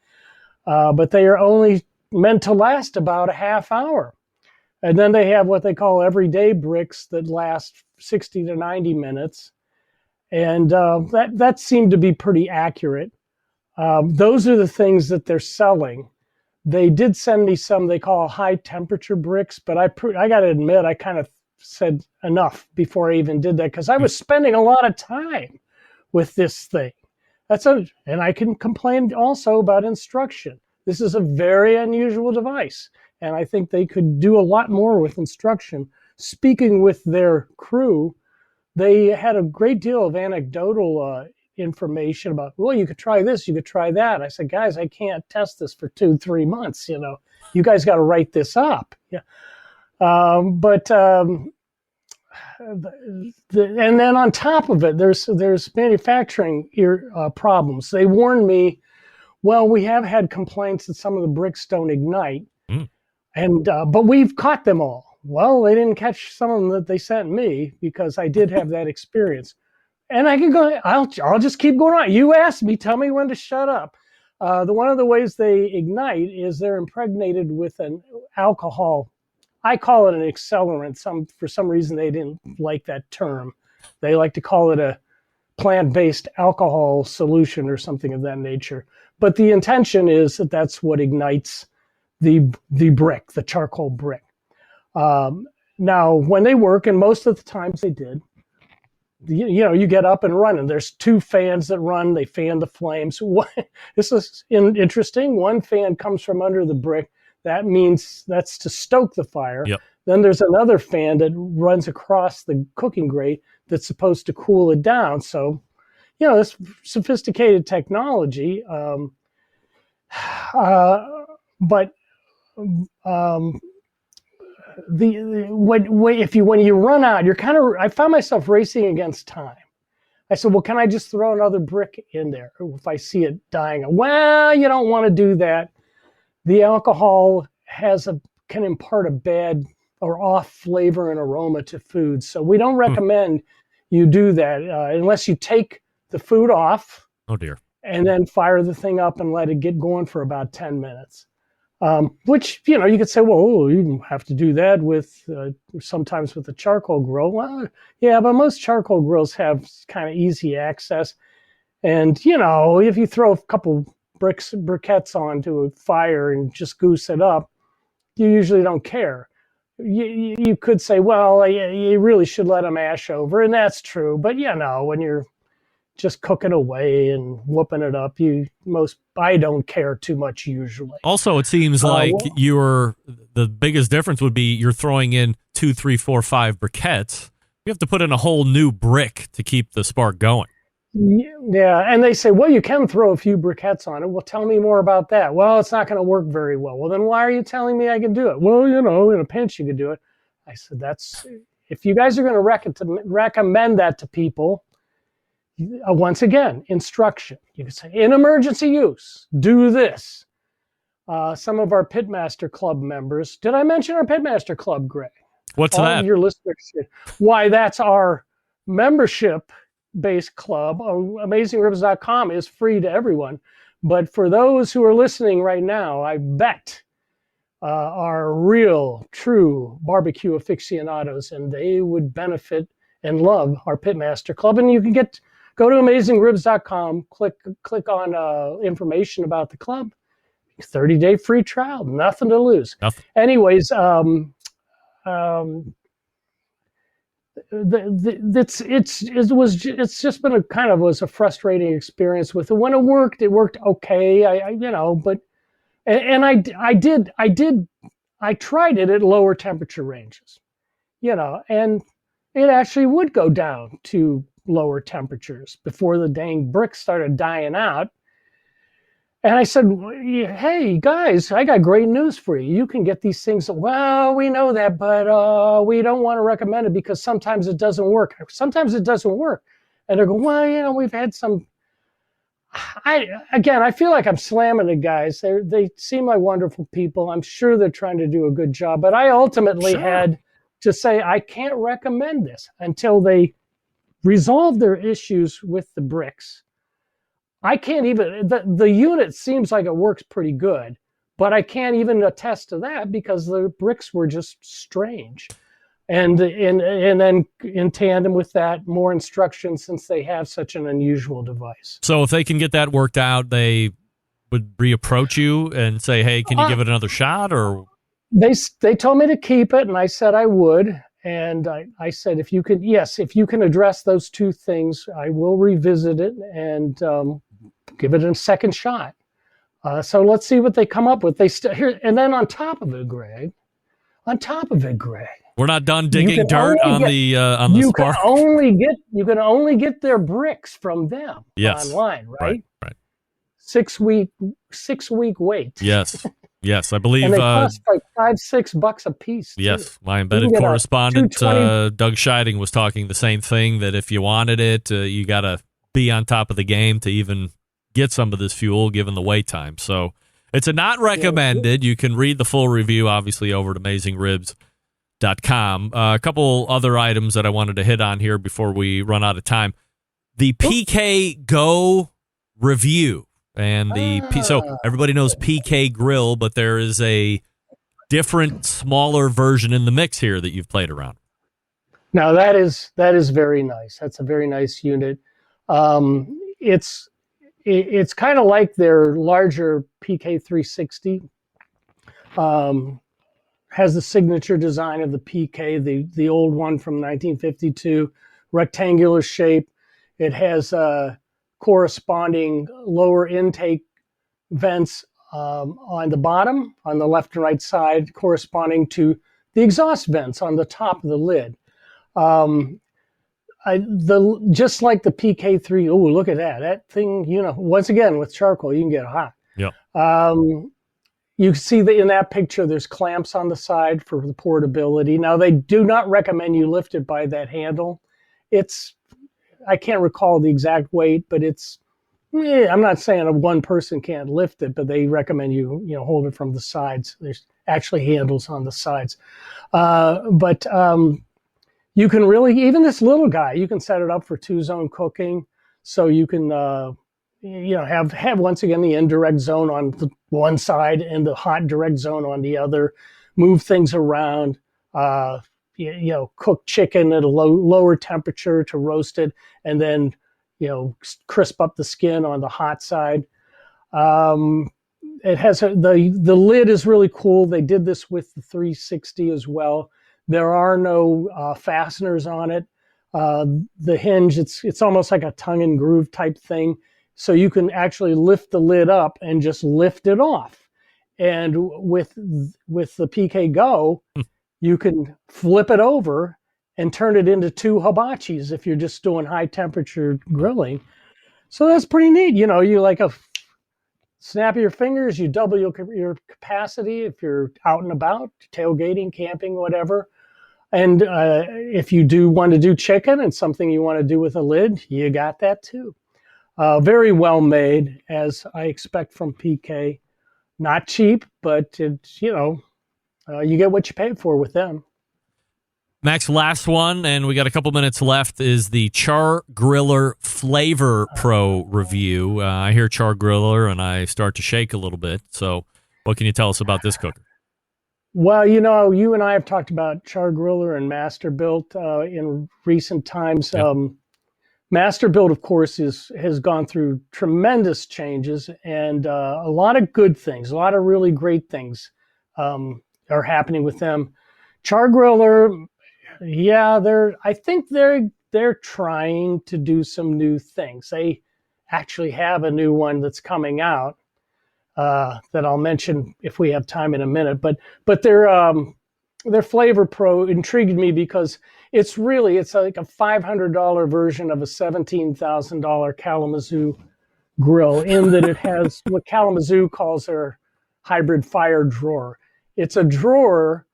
but they are only meant to last about a half hour. And then they have what they call everyday bricks that last 60 to 90 minutes. And that seemed to be pretty accurate. Those are the things that they're selling. They did send me some they call high temperature bricks, but I got to admit, I kind of said enough before I even did that, because I was spending a lot of time with this thing. And I can complain also about instruction. This is a very unusual device, and I think they could do a lot more with instruction. Speaking with their crew, they had a great deal of anecdotal information about, well, you could try this, you could try that. I said, guys, I can't test this for 2-3 months. You guys got to write this up. Yeah. And then on top of it, there's manufacturing problems. They warned me, well, we have had complaints that some of the bricks don't ignite, but we've caught them all. Well, they didn't catch some of them that they sent me, because I did have that experience. And I can go, I'll just keep going on. You asked me, tell me when to shut up. One of the ways they ignite is they're impregnated with an alcohol. I call it an accelerant. For some reason, they didn't like that term. They like to call it a plant-based alcohol solution or something of that nature. But the intention is that that's what ignites the brick, the charcoal brick. Now, when they work, and most of the times they did, you get up and running. There's 2 fans that run. They fan the flames. This is interesting. One fan comes from under the brick. That means that's to stoke the fire. Yep. Then there's another fan that runs across the cooking grate that's supposed to cool it down. So, this sophisticated technology. When you run out, I found myself racing against time. I said, well, can I just throw another brick in there if I see it dying? Well, you don't want to do that. The alcohol can impart a bad or off flavor and aroma to food. So we don't recommend you do that unless you take the food off Oh, dear. and then fire the thing up and let it get going for about 10 minutes. Which, you could say, well, you have to do that with sometimes with the charcoal grill. Well, yeah, but most charcoal grills have kind of easy access. And, if you throw a couple briquettes onto a fire and just goose it up, you usually don't care. You could say, well, you really should let them ash over, and that's true. But, when you're just cooking away and whooping it up, I don't care too much usually. Also, it seems like the biggest difference would be you're throwing in 2, 3, 4, 5 briquettes. You have to put in a whole new brick to keep the spark going. Yeah, and they say, well, you can throw a few briquettes on it. Well, tell me more about that. Well, it's not going to work very well. Well, then why are you telling me I can do it? Well, in a pinch you could do it. I said, if you guys are going to recommend that to people, once again, instruction. You can say, in emergency use, do this. Some of our Pitmaster Club members, did I mention our Pitmaster Club, Greg? What's All that? of your listeners, why that's our membership-based club. AmazingRibs.com is free to everyone. But for those who are listening right now, I bet are real, true barbecue aficionados, and they would benefit and love our Pitmaster Club. And you can go to AmazingRibs.com, click on information about the club. 30-day free trial, nothing to lose. Nothing. Anyways, it's just been a frustrating experience with it. When it worked okay. I tried it at lower temperature ranges, and it actually would go down to lower temperatures before the dang bricks started dying out. And I said, hey, guys, I got great news for you. You can get these things. Well, we know that, but we don't want to recommend it because sometimes it doesn't work. Sometimes it doesn't work. And they're going, well, we've had some. I feel like I'm slamming the guys. They seem like wonderful people. I'm sure they're trying to do a good job. But I ultimately had to say, I can't recommend this until they resolve their issues with the bricks. I can't even, the unit seems like it works pretty good, but I can't even attest to that because the bricks were just strange. And then in tandem with that, more instructions since they have such an unusual device. So if they can get that worked out, they would reapproach you and say, hey, can you give it another shot? Or they told me to keep it, and I said I would. And I said, if you can address those two things, I will revisit it and give it a second shot. So let's see what they come up with. And then on top of it, Greg, we're not done digging dirt on the spark. You can only get their bricks from them online, right? Right. 6 week wait. Yes, I believe. And they cost like $5-6 a piece. Yes, my embedded correspondent Doug Scheiding was talking the same thing. That if you wanted it, you got to be on top of the game to even get some of this fuel, given the wait time. So it's a not recommended. You can read the full review, obviously, over at AmazingRibs.com. A couple other items that I wanted to hit on here before we run out of time. The PKGO review. And so everybody knows PK Grill, but there is a different, smaller version in the mix here that you've played around. Now that is very nice. That's a very nice unit. It's kind of like their larger PK 360. Has the signature design of the PK, the old one from 1952, rectangular shape. It has corresponding lower intake vents on the bottom, on the left and right side, corresponding to the exhaust vents on the top of the lid. Just like the PK3, oh, look at that. That thing, once again, with charcoal, you can get hot. Yeah. You see that in that picture, there's clamps on the side for the portability. Now, they do not recommend you lift it by that handle. I can't recall the exact weight, but I'm not saying one person can't lift it, but they recommend you hold it from the sides. There's actually handles on the sides. But you can really, even this little guy, you can set it up for 2-zone cooking. So you can have once again the indirect zone on the one side and the hot direct zone on the other, move things around, cook chicken at a lower temperature to roast it, and then, crisp up the skin on the hot side. It has the lid is really cool. They did this with the 360 as well. There are no fasteners on it. The hinge, it's almost like a tongue and groove type thing. So you can actually lift the lid up and just lift it off. And with the PKGO, you can flip it over and turn it into 2 hibachis if you're just doing high temperature grilling. So that's pretty neat. You like a snap of your fingers, you double your capacity if you're out and about, tailgating, camping, whatever. And if you do want to do chicken and something you want to do with a lid, you got that too. Very well made, as I expect from PK. Not cheap, but it's, you get what you pay for with them. Max, last one, and we got a couple minutes left, is the Char-Griller Flavor Pro review. I hear Char-Griller, and I start to shake a little bit. So what can you tell us about this cooker? Well, you and I have talked about Char-Griller and Masterbuilt in recent times. Yep. Masterbuilt, of course, has gone through tremendous changes, and a lot of good things, a lot of really great things are happening with them. Char-Griller, I think they're trying to do some new things. They actually have a new one that's coming out that I'll mention if we have time in a minute. But their Flavor Pro intrigued me because it's like a $500 version of a $17,000 Kalamazoo grill, in that it has what Kalamazoo calls their hybrid fire drawer. It's a drawer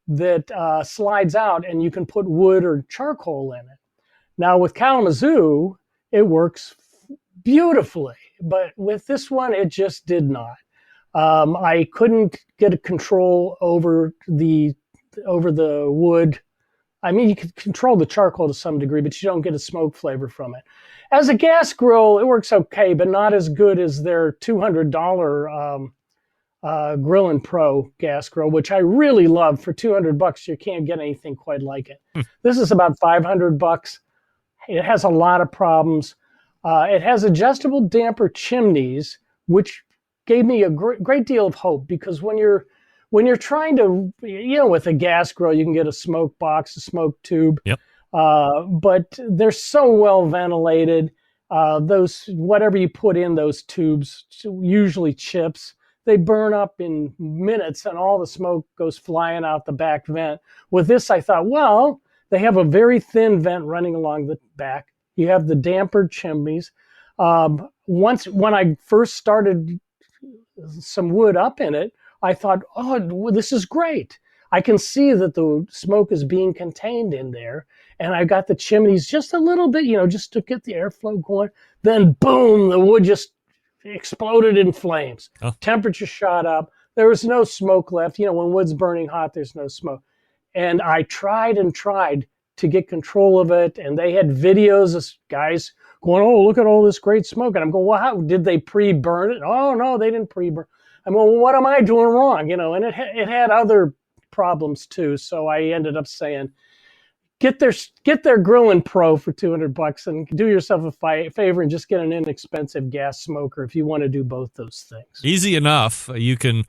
that slides out, and you can put wood or charcoal in it. Now with Kalamazoo, it works beautifully, but with this one, it just did not. I couldn't get a control over the wood. I mean, you can control the charcoal to some degree, but you don't get a smoke flavor from it. As a gas grill, it works okay, but not as good as their $200 Grillin' Pro gas grill, which I really love. For $200, you can't get anything quite like it. This is about $500. It has a lot of problems. It has adjustable damper chimneys, which gave me a great deal of hope, because when you're trying to, with a gas grill, you can get a smoke box, a smoke tube. Yep. But they're so well ventilated. Those, whatever you put in those tubes, usually chips, they burn up in minutes, and all the smoke goes flying out the back vent. With this, I thought, well, they have a very thin vent running along the back. You have the dampered chimneys. When I first started some wood up in it, I thought, oh, this is great. I can see that the smoke is being contained in there. And I got the chimneys just a little bit, just to get the airflow going. Then, boom, the wood just exploded in flames. Oh. Temperature shot up. There was no smoke left. When wood's burning hot, there's no smoke. And I tried to get control of it. And they had videos of guys going, oh, look at all this great smoke. And I'm going, well, how did they pre-burn it? Oh, no, they didn't pre-burn. I'm going, well, what am I doing wrong? And it had other problems too. So I ended up saying, get their Grillin' Pro for $200 and do yourself a favor and just get an inexpensive gas smoker if you want to do both those things. Easy enough. You can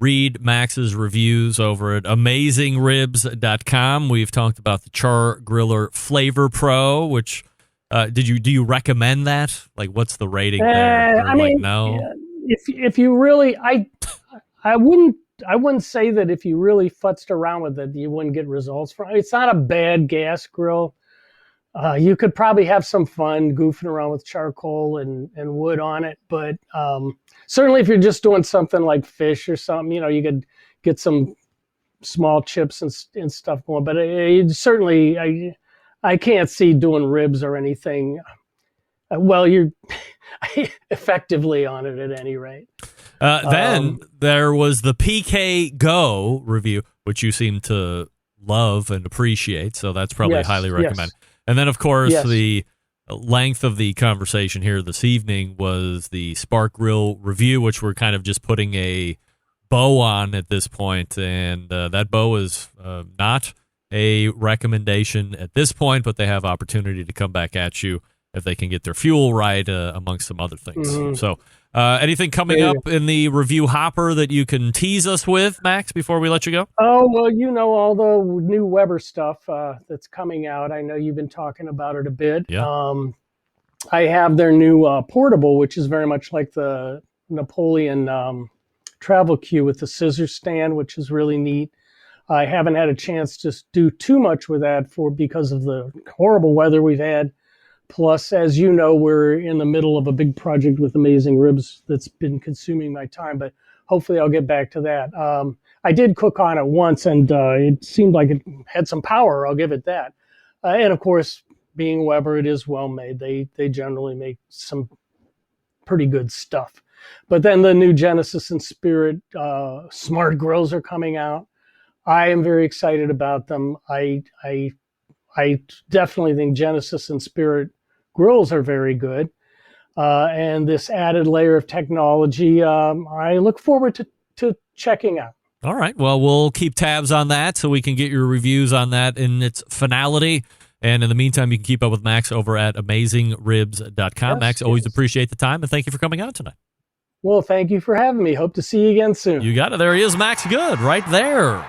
read Max's reviews over at AmazingRibs.com. We've talked about the Char-Griller Flavor Pro, which do you recommend that? Like, what's the rating there? No. If you really, I wouldn't say that if you really futzed around with it, you wouldn't get results from it. It's not a bad gas grill. You could probably have some fun goofing around with charcoal and wood on it. But certainly if you're just doing something like fish or something, you could get some small chips and stuff going. But certainly I can't see doing ribs or anything. Well, you're effectively on it at any rate. Then there was the PKGO review, which you seem to love and appreciate, so that's probably highly recommended. Yes. And then, of course, the length of the conversation here this evening was the Spark Grill review, which we're kind of just putting a bow on at this point, and that bow is not a recommendation at this point, but they have opportunity to come back at you if they can get their fuel right, amongst some other things. Mm-hmm. So anything coming up in the review hopper that you can tease us with, Max, before we let you go? Oh, well, all the new Weber stuff that's coming out. I know you've been talking about it a bit. Yeah. I have their new portable, which is very much like the Napoleon travel queue with the scissor stand, which is really neat. I haven't had a chance to do too much with that because of the horrible weather we've had. Plus, as you know, we're in the middle of a big project with Amazing Ribs that's been consuming my time, but hopefully I'll get back to that. I did cook on it once, and it seemed like it had some power. I'll give it that. And of course, being Weber, it is well made. They generally make some pretty good stuff. But then the new Genesis and Spirit smart grills are coming out. I am very excited about them. I definitely think Genesis and Spirit grills are very good. And this added layer of technology, I look forward to checking out. All right. Well, we'll keep tabs on that so we can get your reviews on that in its finality. And in the meantime, you can keep up with Max over at AmazingRibs.com. Yes, Max, always appreciate the time, and thank you for coming on tonight. Well, thank you for having me. Hope to see you again soon. You got it. There he is, Max Good, right there.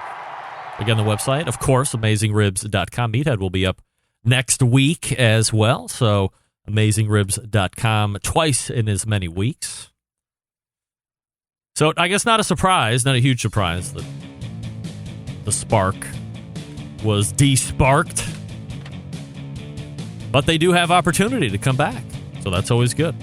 Again, the website, of course, AmazingRibs.com. Meathead will be up next week as well. So AmazingRibs.com twice in as many weeks. So I guess not a huge surprise that the Spark was de-sparked. But they do have opportunity to come back. So that's always good.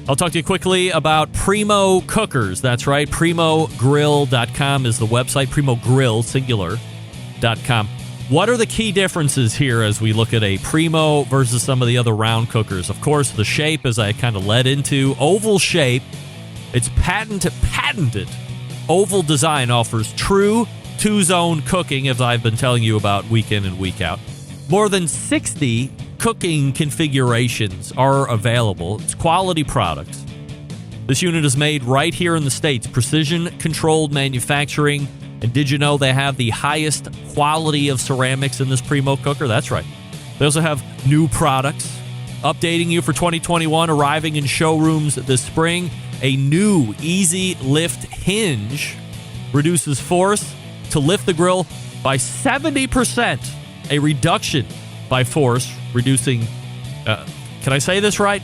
I'll talk to you quickly about Primo Cookers. That's right. PrimoGrill.com is the website. Primo Grill, singular.com. What are the key differences here as we look at a Primo versus some of the other round cookers? Of course, the shape, as I kind of led into, oval shape. Its patented oval design offers true two-zone cooking, as I've been telling you about week in and week out. More than 60 cooking configurations are available. It's quality products. This unit is made right here in the States. Precision-controlled manufacturing. And did you know they have the highest quality of ceramics in this Primo cooker? That's right. They also have new products. Updating you for 2021, arriving in showrooms this spring. A new easy lift hinge reduces force to lift the grill by 70%. A reduction by force, reducing, can I say this right?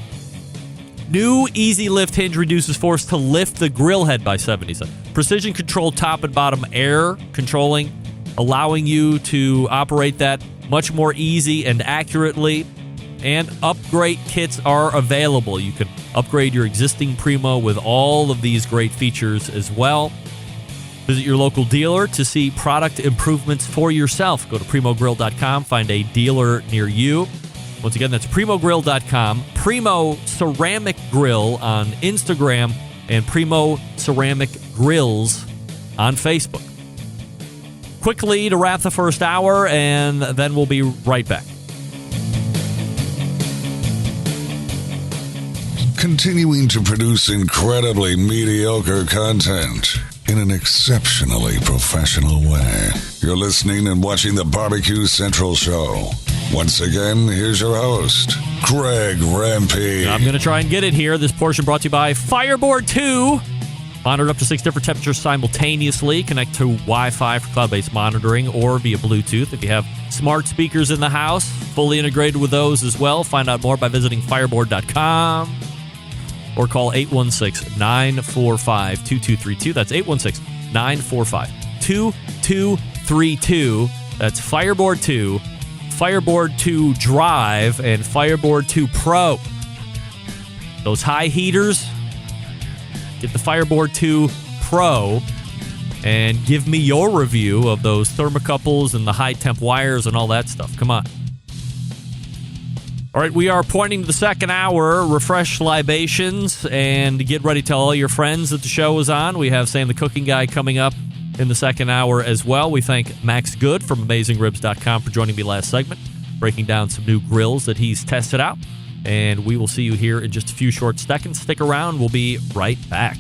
New easy lift hinge reduces force to lift the grill head by 70%. Precision controlled top and bottom air controlling, allowing you to operate that much more easy and accurately. And upgrade kits are available. You can upgrade your existing Primo with all of these great features as well. Visit your local dealer to see product improvements for yourself. Go to PrimoGrill.com, find a dealer near you. Once again, that's PrimoGrill.com, Primo Ceramic Grill on Instagram, and Primo Ceramic Grills on Facebook. Quickly to wrap the first hour, and then we'll be right back. Continuing to produce incredibly mediocre content in an exceptionally professional way. You're listening and watching the Barbecue Central Show. Once again, here's your host, Greg Rempe. I'm going to try and get it here. This portion brought to you by Fireboard 2. Monitor up to 6 different temperatures simultaneously. Connect to Wi-Fi for cloud-based monitoring or via Bluetooth. If you have smart speakers in the house, fully integrated with those as well. Find out more by visiting fireboard.com. Or call 816-945-2232. That's 816-945-2232. That's Fireboard 2, Fireboard 2 Drive, and Fireboard 2 Pro. Those high heaters, get the Fireboard 2 Pro and give me your review of those thermocouples and the high temp wires and all that stuff. Come on. All right, we are pointing to the second hour. Refresh libations and get ready to tell all your friends that the show is on. We have Sam the Cooking Guy coming up in the second hour as well. We thank Max Good from AmazingRibs.com for joining me last segment, breaking down some new grills that he's tested out. And we will see you here in just a few short seconds. Stick around. We'll be right back.